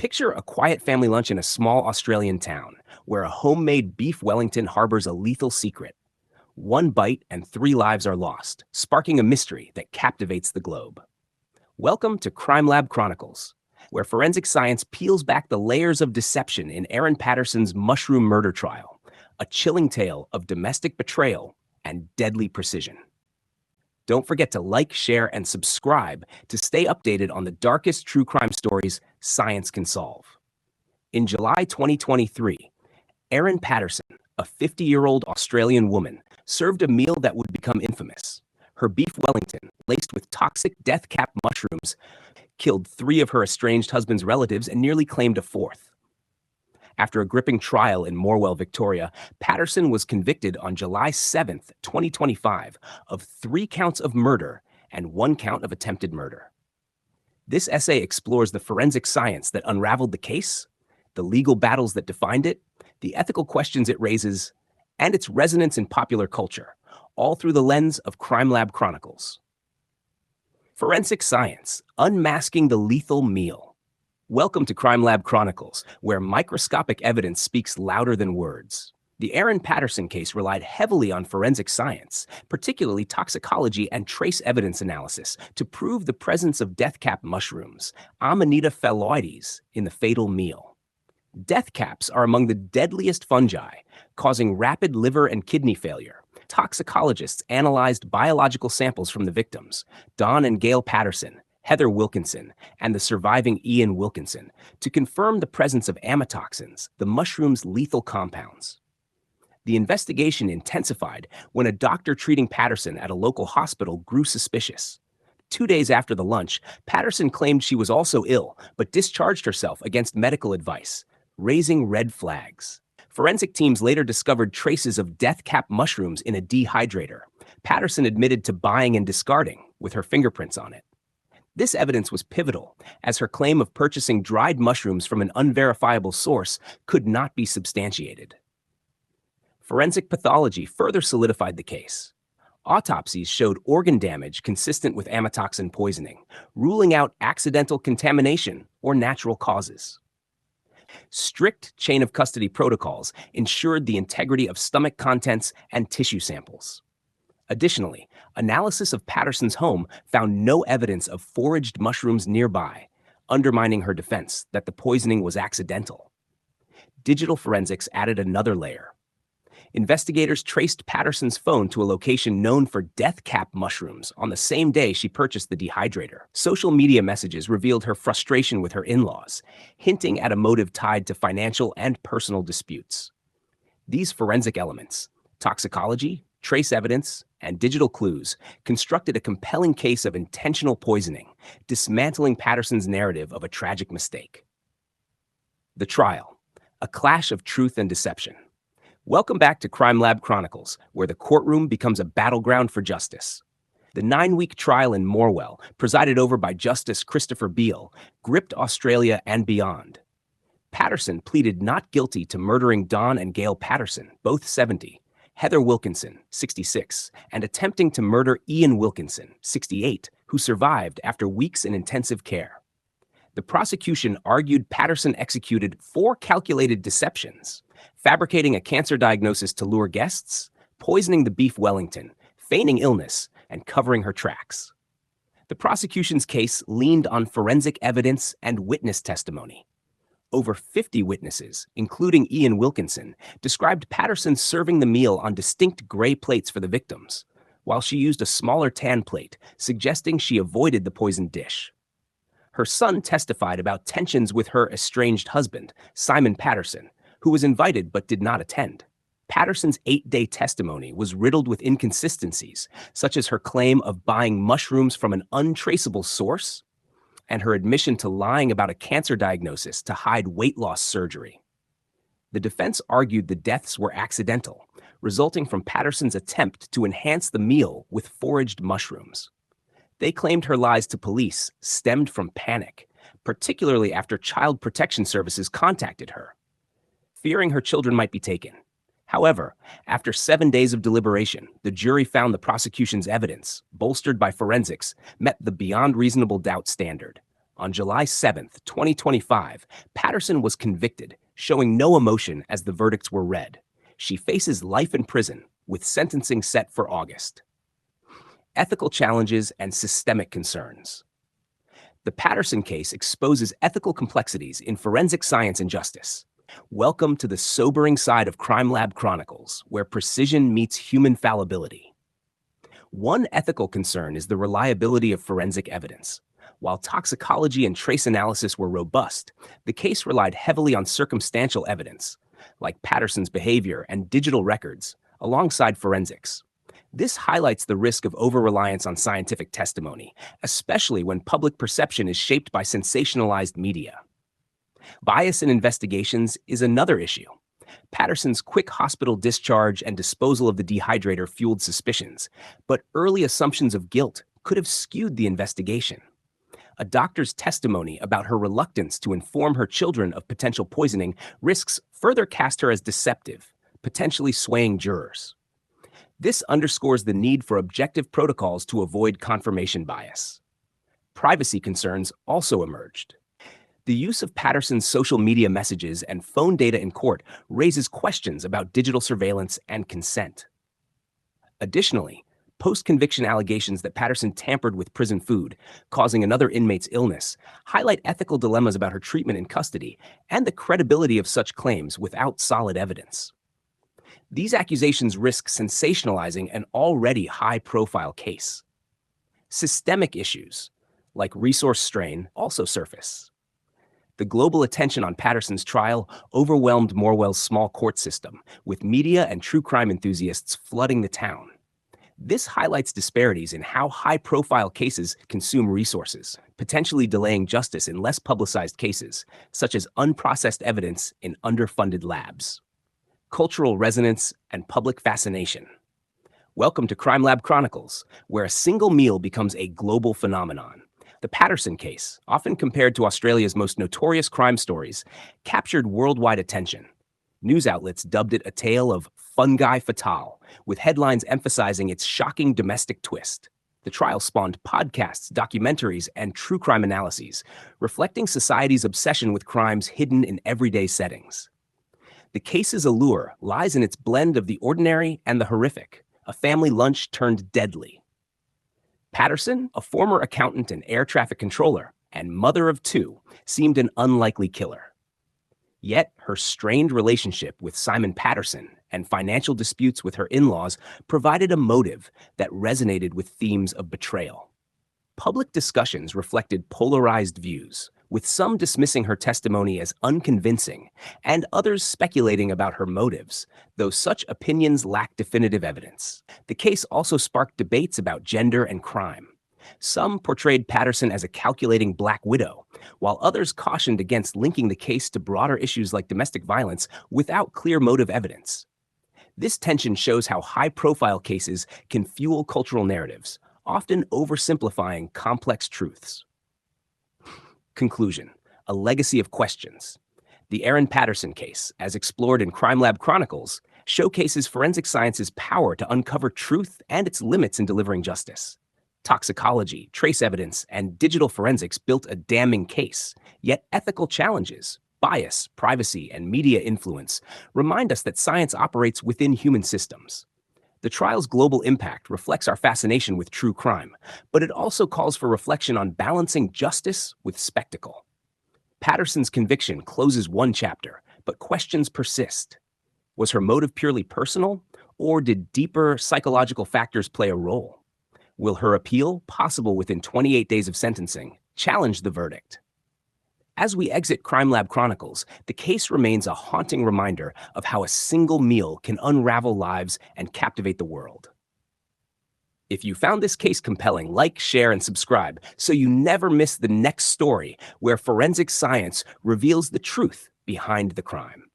Picture a quiet family lunch in a small Australian town where a homemade beef Wellington harbors a lethal secret. One bite and 3 lives are lost, sparking a mystery that captivates the globe. Welcome to Crime Lab Chronicles, where forensic science peels back the layers of deception in Erin Patterson's mushroom murder trial, a chilling tale of domestic betrayal and deadly precision. Don't forget to like, share, and subscribe to stay updated on the darkest true crime stories science can solve. In July 2023, Erin Patterson, a 50-year-old Australian woman, served a meal that would become infamous. Her beef Wellington, laced with toxic death cap mushrooms, killed 3 of her estranged husband's relatives and nearly claimed a 4th. After a gripping trial in Morwell, Victoria, Patterson was convicted on July 7, 2025, of 3 counts of murder and 1 count of attempted murder. This essay explores the forensic science that unraveled the case, the legal battles that defined it, the ethical questions it raises, and its resonance in popular culture, all through the lens of Crime Lab Chronicles. Forensic science, unmasking the lethal meal. Welcome to Crime Lab Chronicles, where microscopic evidence speaks louder than words. The Erin Patterson case relied heavily on forensic science, particularly toxicology and trace evidence analysis, to prove the presence of death cap mushrooms, Amanita phalloides, in the fatal meal. Death caps are among the deadliest fungi, causing rapid liver and kidney failure. Toxicologists analyzed biological samples from the victims, Don and Gail Patterson, Heather Wilkinson, and the surviving Ian Wilkinson, to confirm the presence of amatoxins, the mushroom's lethal compounds. The investigation intensified when a doctor treating Patterson at a local hospital grew suspicious. 2 days after the lunch, Patterson claimed she was also ill, but discharged herself against medical advice, raising red flags. Forensic teams later discovered traces of death cap mushrooms in a dehydrator. Patterson admitted to buying and discarding, with her fingerprints on it. This evidence was pivotal, as her claim of purchasing dried mushrooms from an unverifiable source could not be substantiated. Forensic pathology further solidified the case. Autopsies showed organ damage consistent with amatoxin poisoning, ruling out accidental contamination or natural causes. Strict chain of custody protocols ensured the integrity of stomach contents and tissue samples. Additionally, analysis of Patterson's home found no evidence of foraged mushrooms nearby, undermining her defense that the poisoning was accidental. Digital forensics added another layer. Investigators traced Patterson's phone to a location known for death cap mushrooms on the same day she purchased the dehydrator. Social media messages revealed her frustration with her in-laws, hinting at a motive tied to financial and personal disputes. These forensic elements, toxicology, trace evidence, and digital clues, constructed a compelling case of intentional poisoning, dismantling Patterson's narrative of a tragic mistake. The trial, a clash of truth and deception. Welcome back to Crime Lab Chronicles, where the courtroom becomes a battleground for justice. The 9-week trial in Morwell, presided over by Justice Christopher Beale, gripped Australia and beyond. Patterson pleaded not guilty to murdering Don and Gail Patterson, both 70, Heather Wilkinson, 66, and attempting to murder Ian Wilkinson, 68, who survived after weeks in intensive care. The prosecution argued Patterson executed 4 calculated deceptions: fabricating a cancer diagnosis to lure guests, poisoning the beef Wellington, feigning illness, and covering her tracks. The prosecution's case leaned on forensic evidence and witness testimony. Over 50 witnesses, including Ian Wilkinson, described Patterson serving the meal on distinct gray plates for the victims, while she used a smaller tan plate, suggesting she avoided the poisoned dish. Her son testified about tensions with her estranged husband, Simon Patterson, who was invited but did not attend. Patterson's 8-day testimony was riddled with inconsistencies, such as her claim of buying mushrooms from an untraceable source, and her admission to lying about a cancer diagnosis to hide weight loss surgery. The defense argued the deaths were accidental, resulting from Patterson's attempt to enhance the meal with foraged mushrooms. They claimed her lies to police stemmed from panic, particularly after Child Protection Services contacted her, fearing her children might be taken. However, after 7 days of deliberation, the jury found the prosecution's evidence, bolstered by forensics, met the beyond reasonable doubt standard, On July 7, 2025, Patterson was convicted, showing no emotion as the verdicts were read. She faces life in prison, with sentencing set for August. Ethical challenges and systemic concerns. The Patterson case exposes ethical complexities in forensic science and justice. Welcome to the sobering side of Crime Lab Chronicles, where precision meets human fallibility. One ethical concern is the reliability of forensic evidence. While toxicology and trace analysis were robust, the case relied heavily on circumstantial evidence, like Patterson's behavior and digital records, alongside forensics. This highlights the risk of over-reliance on scientific testimony, especially when public perception is shaped by sensationalized media. Bias in investigations is another issue. Patterson's quick hospital discharge and disposal of the dehydrator fueled suspicions, but early assumptions of guilt could have skewed the investigation. A doctor's testimony about her reluctance to inform her children of potential poisoning risks further cast her as deceptive, potentially swaying jurors. This underscores the need for objective protocols to avoid confirmation bias. Privacy concerns also emerged. The use of Patterson's social media messages and phone data in court raises questions about digital surveillance and consent. Additionally, post-conviction allegations that Patterson tampered with prison food, causing another inmate's illness, highlight ethical dilemmas about her treatment in custody and the credibility of such claims without solid evidence. These accusations risk sensationalizing an already high-profile case. Systemic issues, like resource strain, also surface. The global attention on Patterson's trial overwhelmed Morwell's small court system, with media and true crime enthusiasts flooding the town. This highlights disparities in how high-profile cases consume resources, potentially delaying justice in less publicized cases, such as unprocessed evidence in underfunded labs. Cultural resonance and public fascination. Welcome to Crime Lab Chronicles, where a single meal becomes a global phenomenon. The Patterson case, often compared to Australia's most notorious crime stories, captured worldwide attention. News outlets dubbed it a tale of fungi fatale, with headlines emphasizing its shocking domestic twist. The trial spawned podcasts, documentaries, and true crime analyses, reflecting society's obsession with crimes hidden in everyday settings. The case's allure lies in its blend of the ordinary and the horrific, a family lunch turned deadly. Patterson, a former accountant and air traffic controller, and mother of two, seemed an unlikely killer. Yet, her strained relationship with Simon Patterson and financial disputes with her in-laws provided a motive that resonated with themes of betrayal. Public discussions reflected polarized views, with some dismissing her testimony as unconvincing and others speculating about her motives, though such opinions lack definitive evidence. The case also sparked debates about gender and crime. Some portrayed Patterson as a calculating black widow, while others cautioned against linking the case to broader issues like domestic violence without clear motive evidence. This tension shows how high-profile cases can fuel cultural narratives, often oversimplifying complex truths. Conclusion: a legacy of questions. The Erin Patterson case, as explored in Crime Lab Chronicles, showcases forensic science's power to uncover truth and its limits in delivering justice. Toxicology, trace evidence, and digital forensics built a damning case, yet ethical challenges, bias, privacy, and media influence remind us that science operates within human systems. The trial's global impact reflects our fascination with true crime, but it also calls for reflection on balancing justice with spectacle. Patterson's conviction closes one chapter, but questions persist. Was her motive purely personal, or did deeper psychological factors play a role? Will her appeal, possible within 28 days of sentencing, challenge the verdict? As we exit Crime Lab Chronicles, the case remains a haunting reminder of how a single meal can unravel lives and captivate the world. If you found this case compelling, like, share, and subscribe so you never miss the next story where forensic science reveals the truth behind the crime.